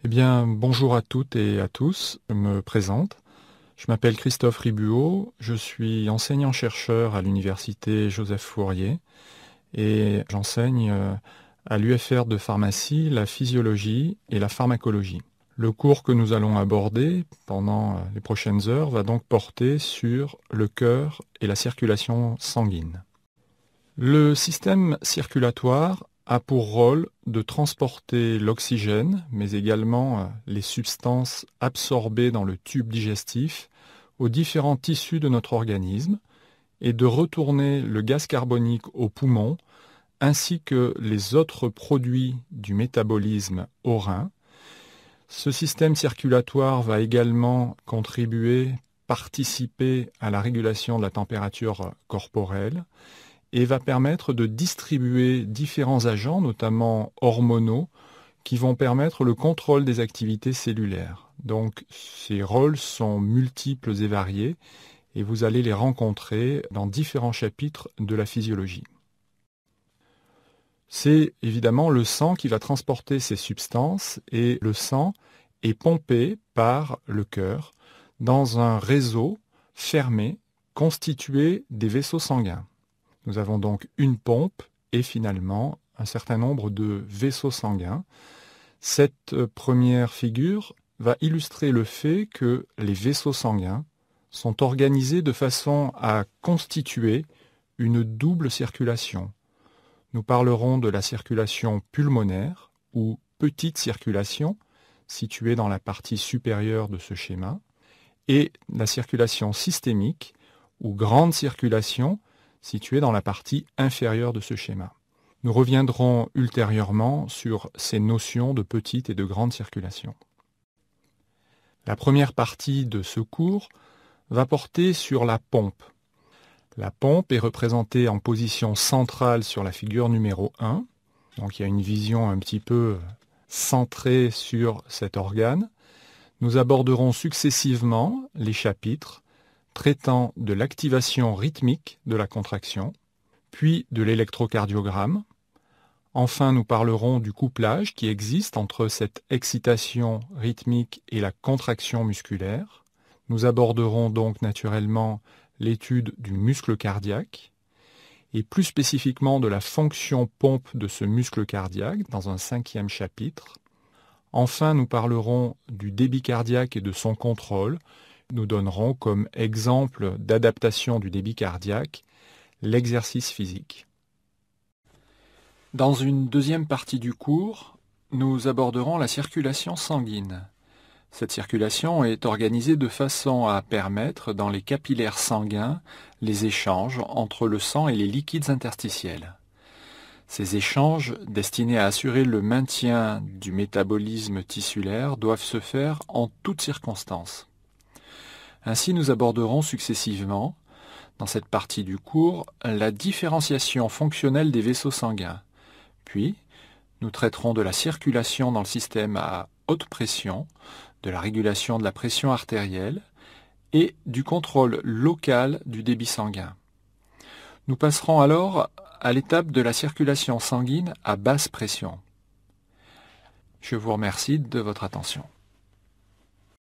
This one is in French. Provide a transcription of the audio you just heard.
Eh bien, bonjour à toutes et à tous. Je me présente. Je m'appelle Christophe Ribuot. Je suis enseignant-chercheur à l'université Joseph Fourier et j'enseigne à l'UFR de pharmacie la physiologie et la pharmacologie. Le cours que nous allons aborder pendant les prochaines heures va donc porter sur le cœur et la circulation sanguine. Le système circulatoire a pour rôle de transporter l'oxygène, mais également les substances absorbées dans le tube digestif aux différents tissus de notre organisme et de retourner le gaz carbonique aux poumons ainsi que les autres produits du métabolisme aux reins. Ce système circulatoire va également participer à la régulation de la température corporelle et va permettre de distribuer différents agents, notamment hormonaux, qui vont permettre le contrôle des activités cellulaires. Donc ces rôles sont multiples et variés et vous allez les rencontrer dans différents chapitres de la physiologie. C'est évidemment le sang qui va transporter ces substances et le sang est pompé par le cœur dans un réseau fermé constitué des vaisseaux sanguins. Nous avons donc une pompe et finalement un certain nombre de vaisseaux sanguins. Cette première figure va illustrer le fait que les vaisseaux sanguins sont organisés de façon à constituer une double circulation. Nous parlerons de la circulation pulmonaire ou petite circulation, située dans la partie supérieure de ce schéma, et la circulation systémique ou grande circulation, située dans la partie inférieure de ce schéma. Nous reviendrons ultérieurement sur ces notions de petite et de grande circulation. La première partie de ce cours va porter sur la pompe. La pompe est représentée en position centrale sur la figure numéro 1. Donc il y a une vision un petit peu centrée sur cet organe. Nous aborderons successivement les chapitres traitant de l'activation rythmique de la contraction, puis de l'électrocardiogramme. Enfin, nous parlerons du couplage qui existe entre cette excitation rythmique et la contraction musculaire. Nous aborderons donc naturellement l'étude du muscle cardiaque et plus spécifiquement de la fonction pompe de ce muscle cardiaque dans un 5e chapitre. Enfin, nous parlerons du débit cardiaque et de son contrôle. Nous donnerons comme exemple d'adaptation du débit cardiaque l'exercice physique. Dans une deuxième partie du cours, nous aborderons la circulation sanguine. Cette circulation est organisée de façon à permettre dans les capillaires sanguins les échanges entre le sang et les liquides interstitiels. Ces échanges, destinés à assurer le maintien du métabolisme tissulaire, doivent se faire en toutes circonstances. Ainsi, nous aborderons successivement, dans cette partie du cours, la différenciation fonctionnelle des vaisseaux sanguins. Puis, nous traiterons de la circulation dans le système à haute pression, de la régulation de la pression artérielle et du contrôle local du débit sanguin. Nous passerons alors à l'étape de la circulation sanguine à basse pression. Je vous remercie de votre attention.